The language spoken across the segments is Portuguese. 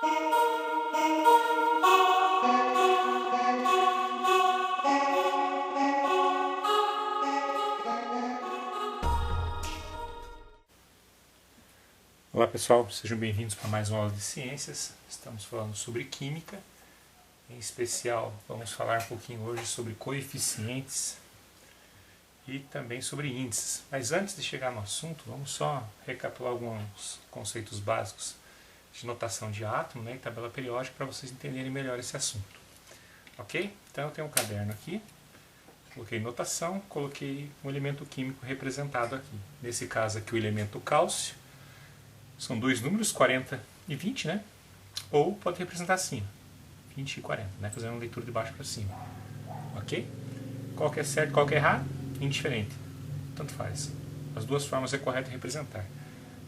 Olá pessoal, sejam bem-vindos para mais uma aula de ciências. Estamos falando sobre química, em especial vamos falar um pouquinho hoje sobre coeficientes e também sobre índices. Mas antes de chegar no assunto, vamos só recapitular alguns conceitos básicos de notação de átomo, e tabela periódica para vocês entenderem melhor esse assunto. Ok? Então eu tenho um caderno aqui, coloquei notação, coloquei um elemento químico representado aqui. Nesse caso aqui o elemento cálcio. São dois números, 40 e 20, né? Ou pode representar assim, 20 e 40, né? Fazendo uma leitura de baixo para cima. Ok? Qual que é certo, qual que é errado? Indiferente. Tanto faz. As duas formas é correto representar.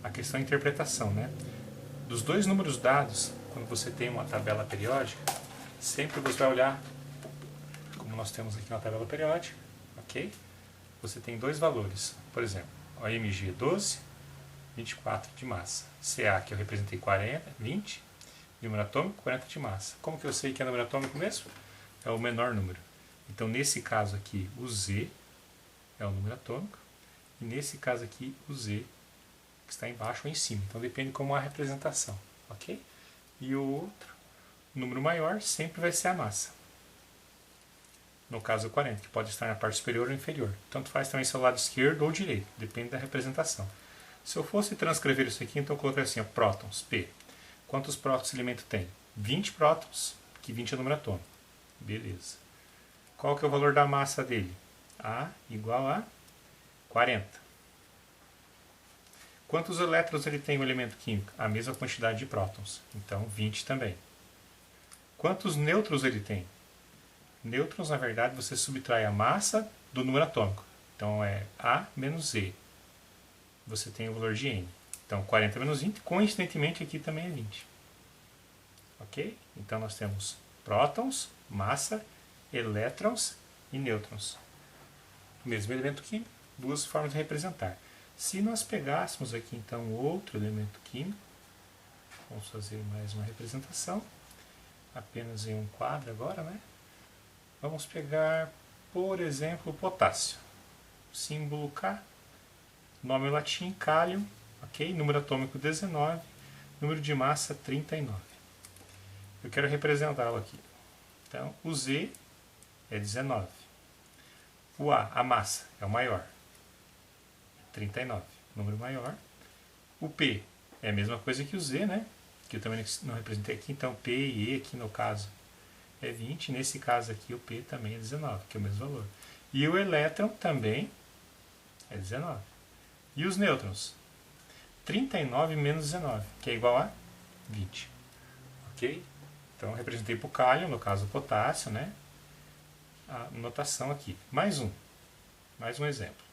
A questão é a interpretação, né? Dos dois números dados, quando você tem uma tabela periódica, sempre você vai olhar, como nós temos aqui uma tabela periódica, ok? Você tem dois valores. Por exemplo, o Mg é 12, 24 de massa. Ca, que eu representei 40, 20, número atômico, 40 de massa. Como que eu sei que é número atômico mesmo? É o menor número. Então, nesse caso aqui, o Z é o número atômico, e nesse caso aqui, o Z, que está embaixo ou em cima. Então, depende de como é a representação, ok? E o outro, número maior, sempre vai ser a massa. No caso, o 40, que pode estar na parte superior ou inferior. Tanto faz também se é o lado esquerdo ou direito, depende da representação. Se eu fosse transcrever isso aqui, então eu colocaria assim, ó, prótons, P. Quantos prótons esse elemento tem? 20 prótons, que 20 é o número atômico. Beleza. Qual que é o valor da massa dele? A igual a 40. Quantos elétrons ele tem o elemento químico? A mesma quantidade de prótons. Então, 20 também. Quantos nêutrons ele tem? Nêutrons, na verdade, você subtrai a massa do número atômico. Então, é A menos Z. Você tem o valor de N. Então, 40 menos 20, coincidentemente aqui também é 20. Ok? Então, nós temos prótons, massa, elétrons e nêutrons. O mesmo elemento químico, duas formas de representar. Se nós pegássemos aqui, então, outro elemento químico, vamos fazer mais uma representação, apenas em um quadro agora, né? Vamos pegar, por exemplo, o potássio. Símbolo K. Nome latim, cálium, ok? Número atômico 19, número de massa 39. Eu quero representá-lo aqui. Então, o Z é 19. O A massa, é o maior, 39, número maior. O P é a mesma coisa que o Z, né? Que eu também não representei aqui, então P e E aqui no caso é 20. Nesse caso aqui o P também é 19, que é o mesmo valor. E o elétron também é 19. E os nêutrons? 39 menos 19, que é igual a 20. Ok? Então, eu representei para o cálio, no caso o potássio, né? A notação aqui. Mais um exemplo.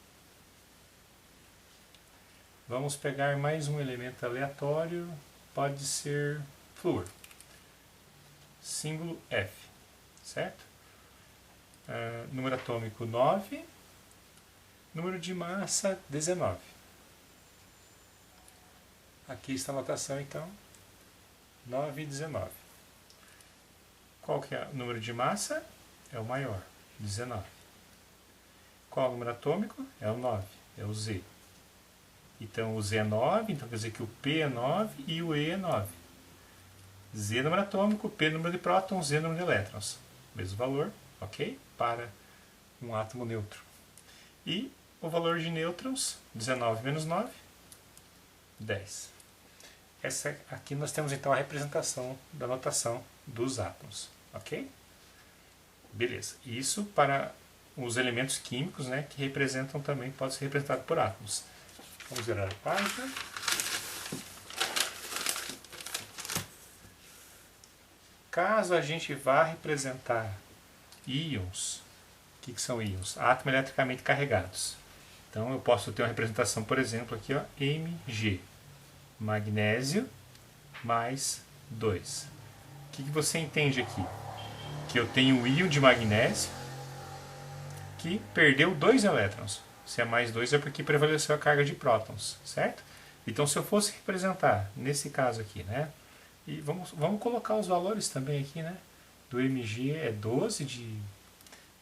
Vamos pegar mais um elemento aleatório, pode ser flúor. Símbolo F, certo? Número atômico 9. Número de massa, 19. Aqui está a notação, então, 9 e 19. Qual que é o número de massa? É o maior, 19. Qual é o número atômico? É o 9, é o Z. Então, o Z é 9, então quer dizer que o P é 9 e o E é 9. Z é número atômico, P é número de prótons, Z é número de elétrons. Mesmo valor, ok? Para um átomo neutro. E o valor de nêutrons, 19 menos 9, 10. Aqui nós temos então a representação da notação dos átomos. Ok? Beleza. Isso para os elementos químicos, né, que representam também, pode ser representado por átomos. Vamos virar a página. Caso a gente vá representar íons, o que são íons? Átomos eletricamente carregados. Então eu posso ter uma representação, por exemplo, aqui, ó, Mg, magnésio mais 2. O que você entende aqui? Que eu tenho um íon de magnésio que perdeu 2 elétrons. Se é mais 2 é porque prevaleceu a carga de prótons, certo? Então se eu fosse representar, nesse caso aqui, né, E vamos colocar os valores também aqui, né? Do Mg é 12 de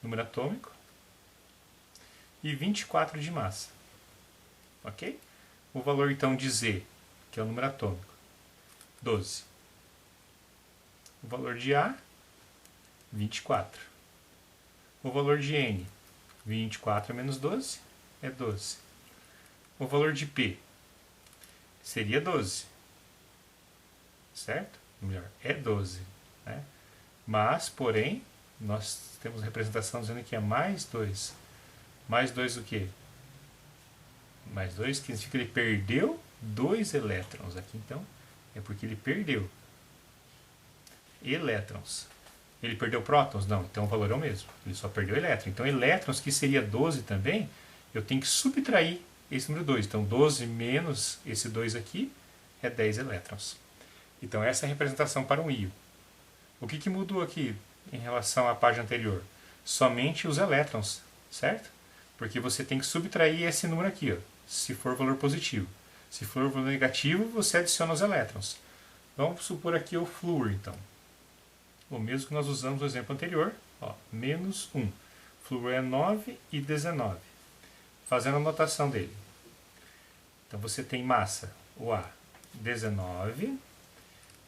número atômico e 24 de massa. Ok? O valor então de Z, que é o número atômico, 12. O valor de A, 24. O valor de N, 24 menos 12, é 12. O valor de P seria 12. Certo? Melhor, é 12. Né? Mas, porém, nós temos representação dizendo que é mais 2. Mais 2 o quê? Mais 2 significa que ele perdeu 2 elétrons. Aqui, então, é porque ele perdeu elétrons. Ele perdeu prótons? Não, então o valor é o mesmo. Ele só perdeu elétrons. Então, elétrons, que seria 12 também, eu tenho que subtrair esse número 2. Então, 12 menos esse 2 aqui é 10 elétrons. Então, essa é a representação para um íon. O que mudou aqui em relação à página anterior? Somente os elétrons, certo? Porque você tem que subtrair esse número aqui, ó, se for valor positivo. Se for valor negativo, você adiciona os elétrons. Vamos supor aqui o flúor, então. O mesmo que nós usamos no exemplo anterior, ó, menos 1. Flúor é 9 e 19. Fazendo a notação dele. Então você tem massa, o A, 19.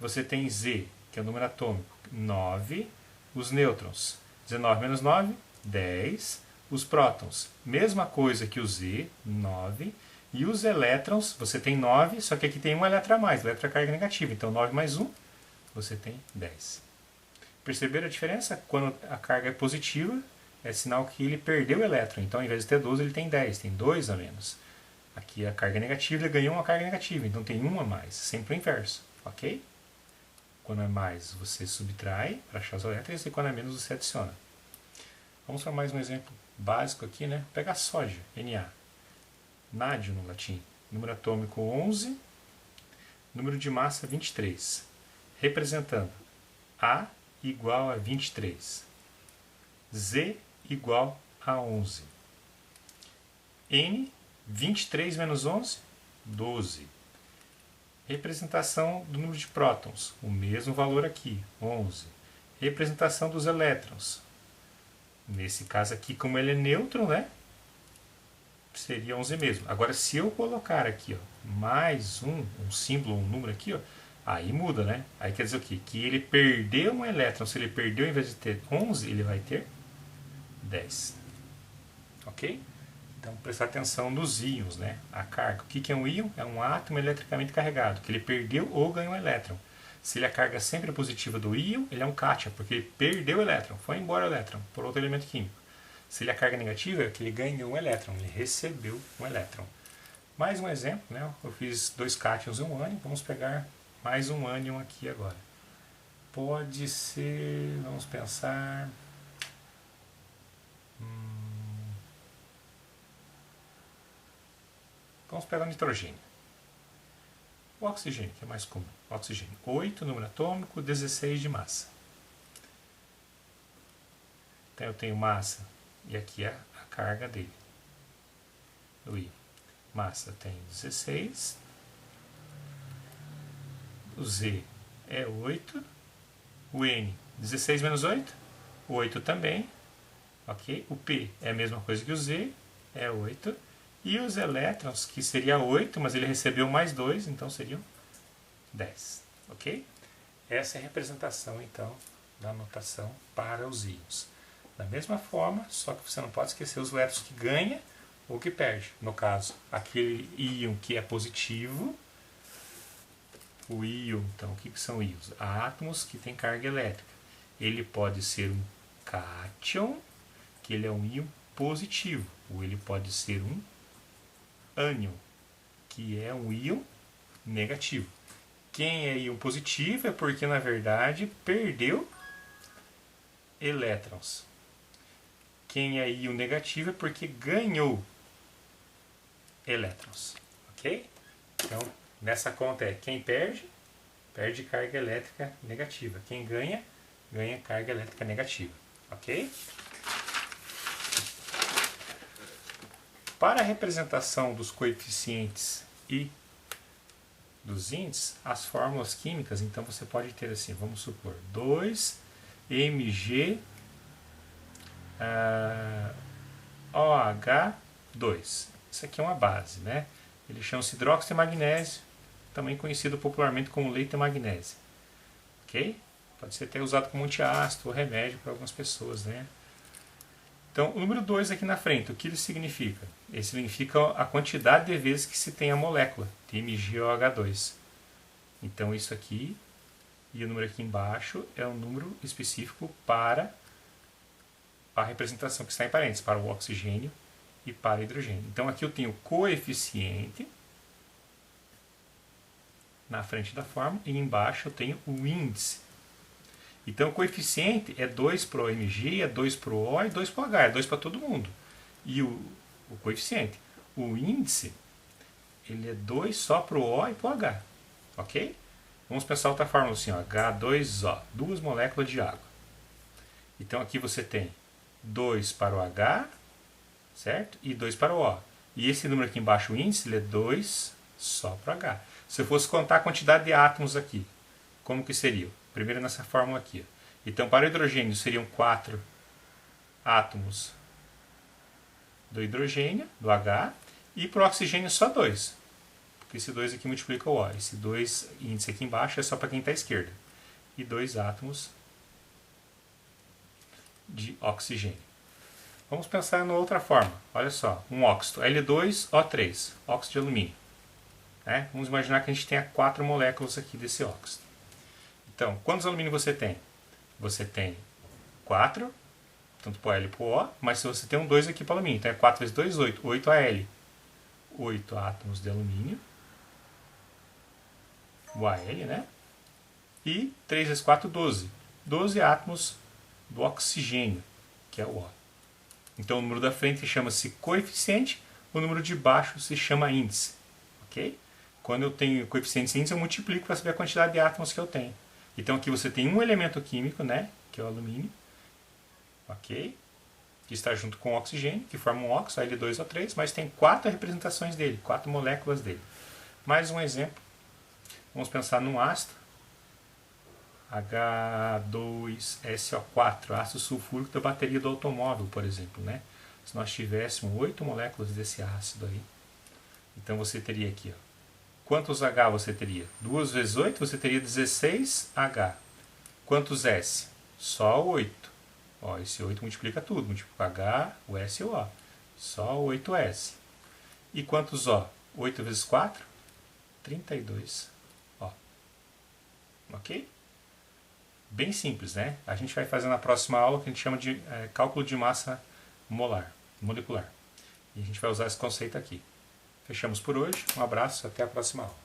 Você tem Z, que é o número atômico, 9. Os nêutrons, 19 menos 9, 10. Os prótons, mesma coisa que o Z, 9. E os elétrons, você tem 9, só que aqui tem um elétron a mais, elétron é carga negativa. Então 9 mais 1, você tem 10. Perceberam a diferença? Quando a carga é positiva, é sinal que ele perdeu o elétron. Então, ao invés de ter 12, ele tem 10, tem 2 a menos. Aqui a carga negativa, ele ganhou uma carga negativa, então tem 1 a mais, sempre o inverso, ok? Quando é mais, você subtrai para achar os elétrons, e quando é menos, você adiciona. Vamos para mais um exemplo básico aqui, né? Pega a soja, Na. Nádio no latim. Número atômico 11, número de massa 23. Representando A igual a 23. Z igual a 11. N, 23 menos 11, 12. Representação do número de prótons, o mesmo valor aqui, 11. Representação dos elétrons. Nesse caso aqui, como ele é neutro, né? Seria 11 mesmo. Agora, se eu colocar aqui, ó, mais um símbolo, um número aqui, ó, aí muda, né? Aí quer dizer o quê? Que ele perdeu um elétron. Se ele perdeu, ao invés de ter 11, ele vai ter 10. Ok? Então, prestar atenção nos íons, né? A carga. O que é um íon? É um átomo eletricamente carregado, que ele perdeu ou ganhou um elétron. Se ele a carga sempre positiva do íon, ele é um cátion, porque ele perdeu o elétron, foi embora o elétron, por outro elemento químico. Se ele a carga negativa, é que ele ganhou um elétron, ele recebeu um elétron. Mais um exemplo, né? Eu fiz 2 cátions e um ânion, vamos pegar mais um ânion aqui agora. Pode ser, vamos pensar... Vamos pegar o nitrogênio. O oxigênio, que é mais comum. O oxigênio, 8, número atômico, 16 de massa. Então eu tenho massa, e aqui é a carga dele. O I. Massa tem 16. O Z é 8. O N, 16 menos 8. O 8 também. Ok? O P é a mesma coisa que o Z, é 8. E os elétrons, que seria 8, mas ele recebeu mais 2, então seriam 10. Ok? Essa é a representação, então, da notação para os íons. Da mesma forma, só que você não pode esquecer os elétrons que ganha ou que perde. No caso, aquele íon que é positivo, o íon, então, o que são íons? Átomos que têm carga elétrica. Ele pode ser um cátion, que ele é um íon positivo, ou ele pode ser um ânion, que é um íon negativo. Quem é íon positivo é porque, na verdade, perdeu elétrons. Quem é íon negativo é porque ganhou elétrons. Ok? Então, nessa conta é quem perde, perde carga elétrica negativa. Quem ganha, ganha carga elétrica negativa. Ok? Para a representação dos coeficientes I dos índices, as fórmulas químicas, então você pode ter assim, vamos supor, 2Mg OH2. Isso aqui é uma base, né? Ele chama-se hidróxido de magnésio, também conhecido popularmente como leite de magnésio. Ok? Pode ser até usado como antiácido ou remédio para algumas pessoas, né? Então, o número 2 aqui na frente, o que ele significa? Ele significa a quantidade de vezes que se tem a molécula de MgOH2. Então, isso aqui e o número aqui embaixo é um número específico para a representação que está em parênteses, para o oxigênio e para o hidrogênio. Então, aqui eu tenho o coeficiente na frente da fórmula e embaixo eu tenho o índice. Então, o coeficiente é 2 para o Mg, é 2 para o O e 2 para o H, é 2 para todo mundo. E o coeficiente. O índice, ele é 2 só para o O e para o H. Ok? Vamos pensar outra fórmula assim, ó, H2O, duas moléculas de água. Então, aqui você tem 2 para o H, certo? E 2 para o O. E esse número aqui embaixo, o índice, ele é 2 só para o H. Se eu fosse contar a quantidade de átomos aqui, como que seria? Primeiro nessa fórmula aqui. Então, para o hidrogênio seriam 4 átomos do hidrogênio, do H, e para o oxigênio só 2. Porque esse 2 aqui multiplica o O. Esse 2 índice aqui embaixo é só para quem está à esquerda. E 2 átomos de oxigênio. Vamos pensar em outra forma. Olha só, um óxido, L2O3, óxido de alumínio. Né? Vamos imaginar que a gente tenha 4 moléculas aqui desse óxido. Então, quantos alumínio você tem? Você tem 4, tanto para o L e para o O, mas se você tem um 2 aqui para o alumínio, então é 4 vezes 2, 8, 8 Al. 8 átomos de alumínio, o Al, né? E 3 vezes 4, 12. 12 átomos do oxigênio, que é o O. Então, o número da frente chama-se coeficiente, o número de baixo se chama índice. Ok? Quando eu tenho coeficientes e índice, eu multiplico para saber a quantidade de átomos que eu tenho. Então aqui você tem um elemento químico, né, que é o alumínio, ok? Que está junto com o oxigênio, que forma um óxido, L2O3, mas tem 4 representações dele, 4 moléculas dele. Mais um exemplo, vamos pensar num ácido, H2SO4, ácido sulfúrico da bateria do automóvel, por exemplo, né? Se nós tivéssemos 8 moléculas desse ácido aí, então você teria aqui, ó, quantos H você teria? 2 vezes 8, você teria 16H. Quantos S? Só 8. Ó, esse 8 multiplica tudo. Multiplica o H, o S e o O. Só 8S. E quantos O? 8 vezes 4? 32. Ó. Ok? Bem simples, né? A gente vai fazer na próxima aula o que a gente chama de cálculo de massa molecular. E a gente vai usar esse conceito aqui. Fechamos por hoje. Um abraço, até a próxima aula.